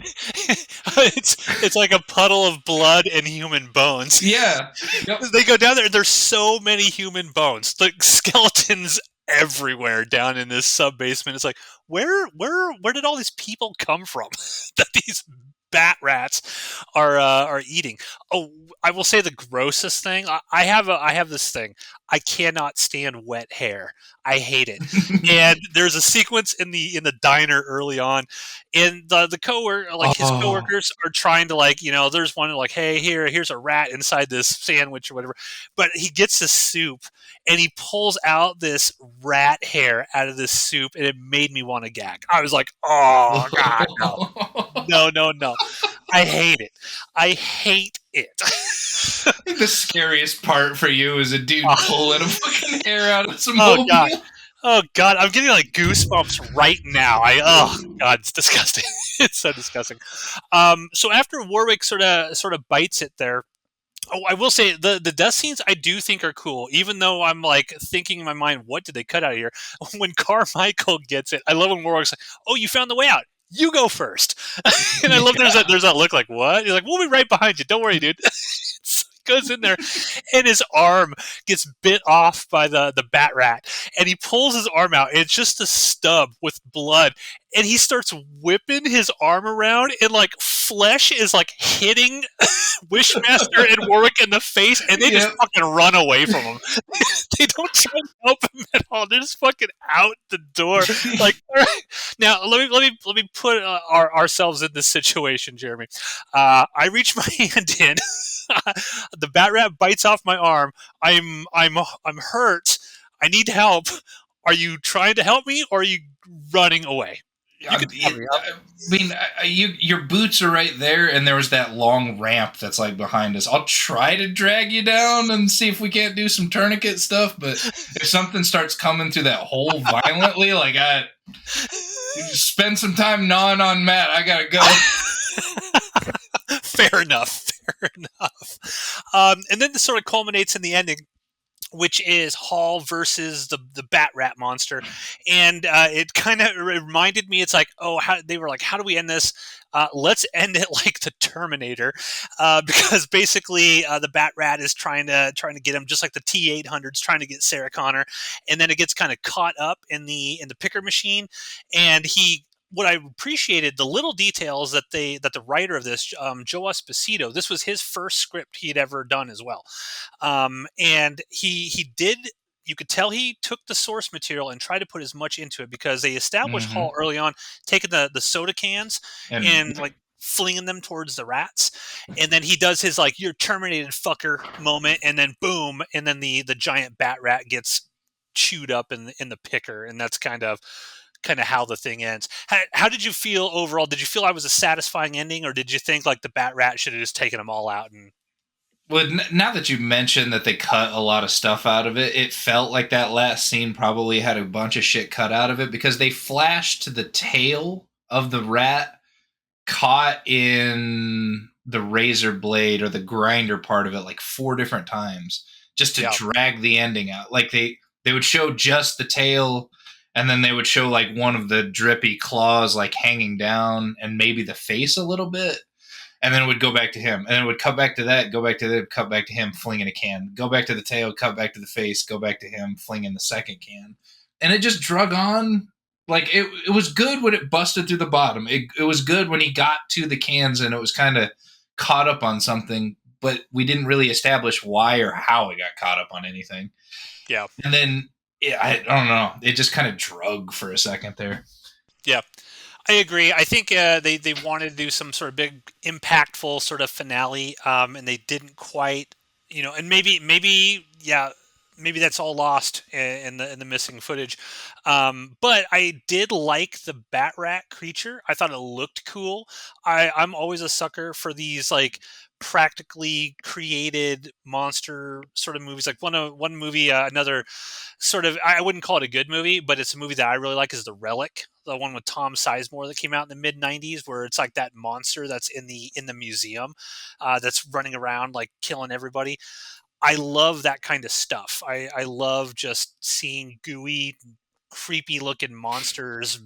It's like a puddle of blood and human bones. Yeah. Yep. They go down there. There's so many human bones, like skeletons everywhere down in this sub basement. It's like, where did all these people come from that these bat rats are eating? Oh, I will say the grossest thing. I have this thing. I cannot stand wet hair. I hate it. And there's a sequence in the diner early on, and the coworker, like his coworkers, are trying to, like, there's one like, hey, here's a rat inside this sandwich or whatever, but he gets the soup and he pulls out this rat hair out of this soup, and it made me want to gag. I was like, oh God, no. I hate it. I hate it. I think the scariest part for you is a dude pulling a fucking hair out of some Oh oatmeal. God. Oh God, I'm getting like goosebumps right now. Oh God, it's disgusting. It's so disgusting. So after Warwick sort of bites it there. Oh, I will say the death scenes I do think are cool, even though I'm like thinking in my mind, what did they cut out of here? When Carmichael gets it, I love when Warwick's like, "Oh, you found the way out. You go first." And I love there's that look like, what? He's like, "We'll be right behind you. Don't worry, dude." So he goes in there, and his arm gets bit off by the bat rat, and he pulls his arm out, and it's just a stub with blood, and he starts whipping his arm around, and like flesh is like hitting Wishmaster and Warwick in the face, and they just fucking run away from him. They don't try to help him at all. They're just fucking out the door. Like, all right. Now let me put ourselves in this situation, Jeremy. I reach my hand in. The bat rat bites off my arm. I'm hurt. I need help. Are you trying to help me, or are you running away? Your boots are right there, and there was that long ramp that's like behind us. I'll try to drag you down and see if we can't do some tourniquet stuff, but if something starts coming through that hole violently, like spend some time gnawing on Matt. I gotta go. Fair enough. And then this sort of culminates in the ending, which is Hall versus the bat rat monster. And it kind of reminded me, it's like, they were like, how do we end this? Let's end it like the Terminator, because basically the bat rat is trying to get him, just like the T-800's trying to get Sarah Connor, and then it gets kind of caught up in the picker machine, and what I appreciated, the little details that the writer of this, Joe Esposito, this was his first script he'd ever done as well, and he did. You could tell he took the source material and tried to put as much into it, because they established Hall early on, taking the soda cans and like flinging them towards the rats, and then he does his like, "You're terminated, fucker" moment, and then boom, and then the giant bat rat gets chewed up in the picker, and that's kind of how the thing ends. How did you feel overall? Did you feel I was a satisfying ending, or did you think like the bat rat should have just taken them all out? And well, now that you mentioned that they cut a lot of stuff out of it, it felt like that last scene probably had a bunch of shit cut out of it, because they flashed to the tail of the rat caught in the razor blade or the grinder part of it like 4 different times, just to drag the ending out. Like they would show just the tail, and then they would show like one of the drippy claws like hanging down, and maybe the face a little bit. And then it would go back to him. And then it would cut back to that, go back to that, cut back to him flinging a can. Go back to the tail, cut back to the face, go back to him flinging the second can. And it just drug on. Like, it was good when it busted through the bottom. It was good when he got to the cans and it was kind of caught up on something. But we didn't really establish why or how it got caught up on anything. Yeah. And then, I don't know. It just kind of drug for a second there. Yeah. I agree. I think they wanted to do some sort of big, impactful sort of finale, and they didn't quite, and maybe, maybe that's all lost in the missing footage. But I did like the Bat Rat creature. I thought it looked cool. I'm always a sucker for these like practically created monster sort of movies. Like one movie, another sort of, I wouldn't call it a good movie, but it's a movie that I really like, is The Relic, the one with Tom Sizemore that came out in the mid '90s, where it's like that monster that's in the museum, that's running around like killing everybody. I love that kind of stuff. I love just seeing gooey, creepy looking monsters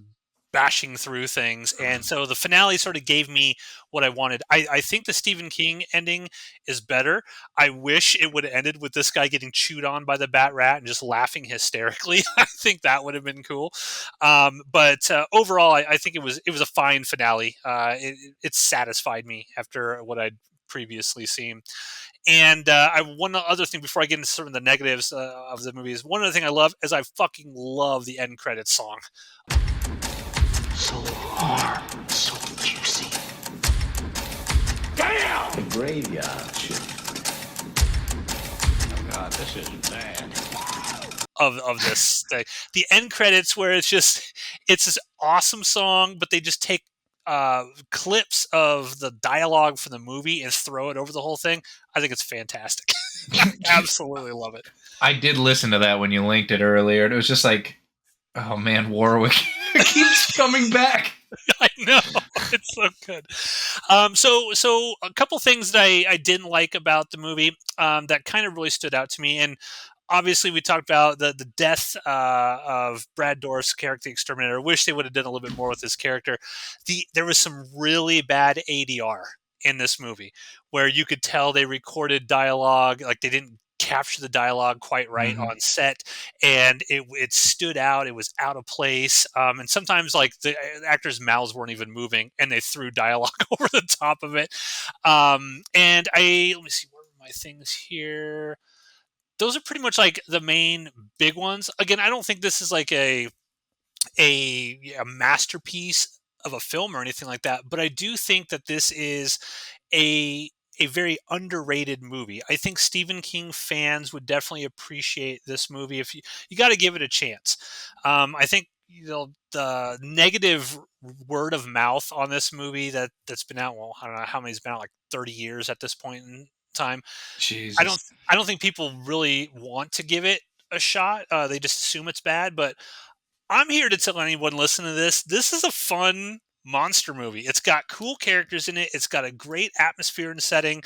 bashing through things. And so the finale sort of gave me what I wanted. I think the Stephen King ending is better. I wish it would have ended with this guy getting chewed on by the Bat Rat and just laughing hysterically. I think that would have been cool. But overall, I think it was a fine finale. It satisfied me after what I'd previously seen. And one other thing before I get into some of the negatives of the movie is one other thing I love is I fucking love the end credits song. So hard, so juicy. Damn! The graveyard shift. Oh God, this isn't bad. Of this thing. The end credits where it's this awesome song, but they just take clips of the dialogue from the movie and throw it over the whole thing. I think it's fantastic. Absolutely love it. I did listen to that when you linked it earlier, and it was just like, oh man, Warwick keeps coming back. I know, it's so good. So a couple things that I didn't like about the movie that kind of really stood out to me, and obviously we talked about the death of Brad Dourif's character, the Exterminator. I wish they would have done a little bit more with his character. There was some really bad ADR in this movie where you could tell they recorded dialogue, like they didn't capture the dialogue quite right on set, and it stood out. It was out of place, and sometimes like the actors' mouths weren't even moving, and they threw dialogue over the top of it. And let me see, what are my things here? Those are pretty much like the main big ones. Again, I don't think this is like a masterpiece of a film or anything like that, but I do think that this is a very underrated movie. I think Stephen King fans would definitely appreciate this movie. If you got to give it a chance. I think the negative word of mouth on this movie that's been out. Well, I don't know how many's been out, like 30 years at this point in time. Jesus. I don't think people really want to give it a shot. They just assume it's bad. But I'm here to tell anyone listening to this. This is a fun monster movie. It's got cool characters in it. It's got a great atmosphere and setting,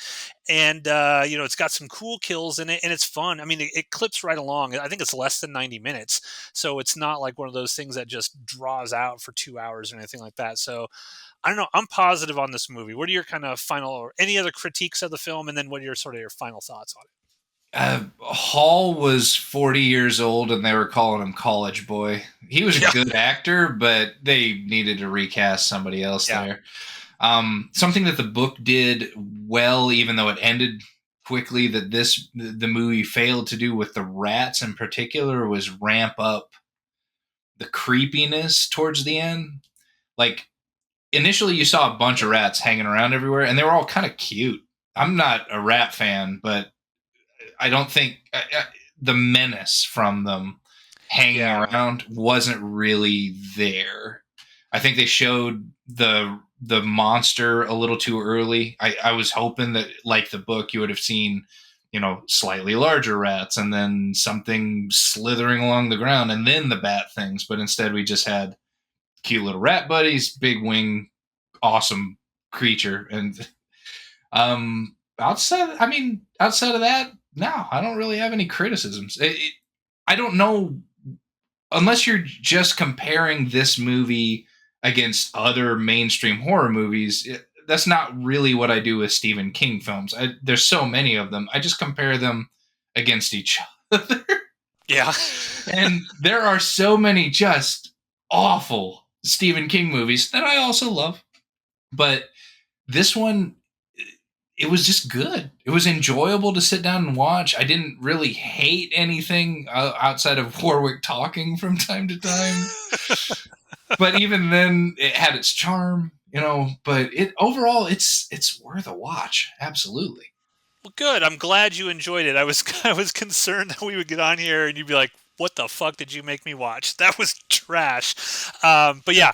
and it's got some cool kills in it, and it's fun. I mean, it clips right along. I think it's less than 90 minutes, so it's not like one of those things that just draws out for 2 hours or anything like that. So I don't know. I'm positive on this movie. What are your kind of final or any other critiques of the film, and then what are your sort of your final thoughts on it? Hall was 40 years old and they were calling him College Boy. He was a good actor, but they needed to recast somebody else there. Something that the book did well, even though it ended quickly, that the movie failed to do with the rats in particular, was ramp up the creepiness towards the end. Like, initially you saw a bunch of rats hanging around everywhere, and they were all kind of cute. I'm not a rat fan, but I don't think the menace from them hanging around wasn't really there. I think they showed the monster a little too early. I was hoping that, like the book, you would have seen, slightly larger rats and then something slithering along the ground and then the bat things. But instead we just had cute little rat buddies, big wing, awesome creature. And outside of that, no, I don't really have any criticisms. I don't know, unless you're just comparing this movie against other mainstream horror movies. That's not really what I do with Stephen King films. There's so many of them. I just compare them against each other. Yeah. And there are so many just awful Stephen King movies that I also love. But this one, it was just good. It was enjoyable to sit down and watch. I didn't really hate anything outside of Warwick talking from time to time. But even then, it had its charm, But overall, it's worth a watch. Absolutely. Well, good. I'm glad you enjoyed it. I was I was concerned that we would get on here and you'd be like, "What the fuck did you make me watch? That was trash." But yeah,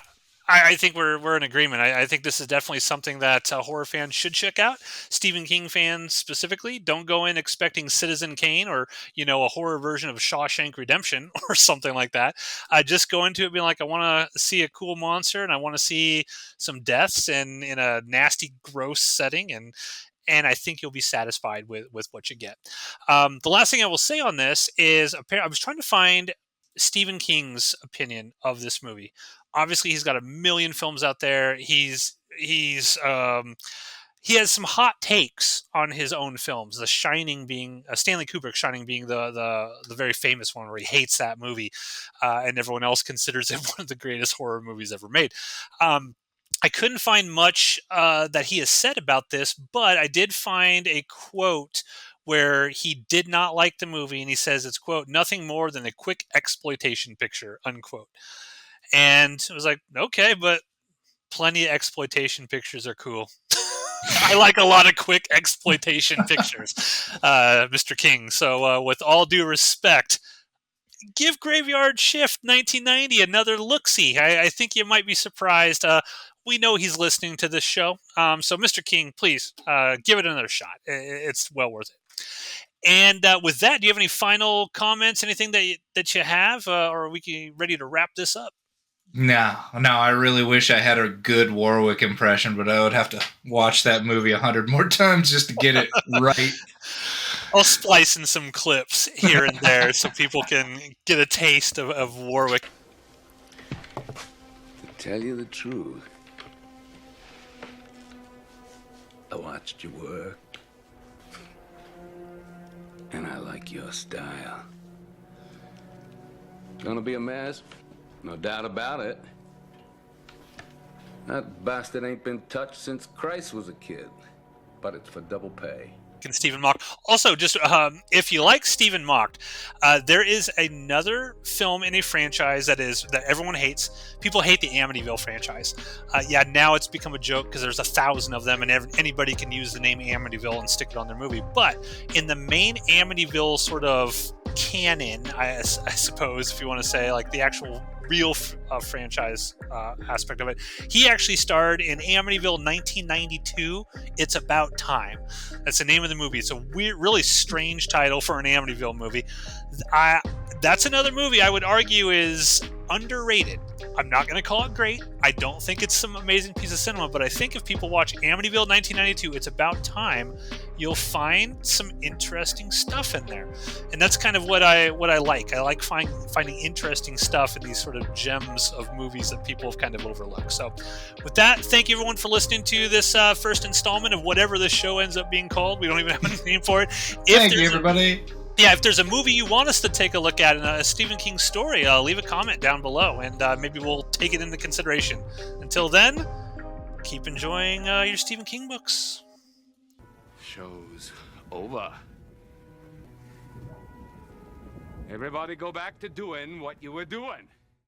I think we're in agreement. I think this is definitely something that horror fans should check out. Stephen King fans specifically, don't go in expecting Citizen Kane or a horror version of Shawshank Redemption or something like that. Just go into it being like, I want to see a cool monster and I want to see some deaths and in a nasty, gross setting and I think you'll be satisfied with what you get. The last thing I will say on this is I was trying to find Stephen King's opinion of this movie. Obviously, he's got a million films out there. He has some hot takes on his own films. The Shining being Stanley Kubrick's Shining being the very famous one where he hates that movie, and everyone else considers it one of the greatest horror movies ever made. I couldn't find much that he has said about this, but I did find a quote where he did not like the movie, and he says it's, quote, nothing more than a quick exploitation picture, unquote. And I was like, okay, but plenty of exploitation pictures are cool. I like a lot of quick exploitation pictures, Mr. King. So with all due respect, give Graveyard Shift 1990 another look-see. I think you might be surprised. We know he's listening to this show. So, Mr. King, please give it another shot. It's well worth it. And with that, do you have any final comments, anything that you have, or are we ready to wrap this up? No, I really wish I had a good Warwick impression, but I would have to watch that movie 100 more times just to get it right. I'll splice in some clips here and there so people can get a taste of Warwick. To tell you the truth, I watched you work, and I like your style. Gonna be a mess, no doubt about it. That bastard ain't been touched since Christ was a kid, but it's for double pay. And Stephen Mocked. Also, just if you like Stephen Mocked, there is another film in a franchise that everyone hates. People hate the Amityville franchise. Yeah, now it's become a joke because there's 1,000 of them, and anybody can use the name Amityville and stick it on their movie. But in the main Amityville sort of canon, I suppose, if you want to say, like the actual real franchise aspect of it, he actually starred in Amityville 1992. It's About Time. That's the name of the movie. It's a weird, really strange title for an Amityville movie. That's another movie I would argue is underrated. I'm not going to call it great. I don't think it's some amazing piece of cinema, but I think if people watch Amityville 1992, It's About Time, you'll find some interesting stuff in there. And that's kind of what I like. I like finding interesting stuff in these sort of gems of movies that people have kind of overlooked. So with that, thank you everyone for listening to this first installment of whatever this show ends up being called. We don't even have a name for it. Thank you, everybody. If there's a movie you want us to take a look at in a Stephen King story, leave a comment down below, and maybe we'll take it into consideration. Until then, keep enjoying your Stephen King books. Show's over. Everybody go back to doing what you were doing.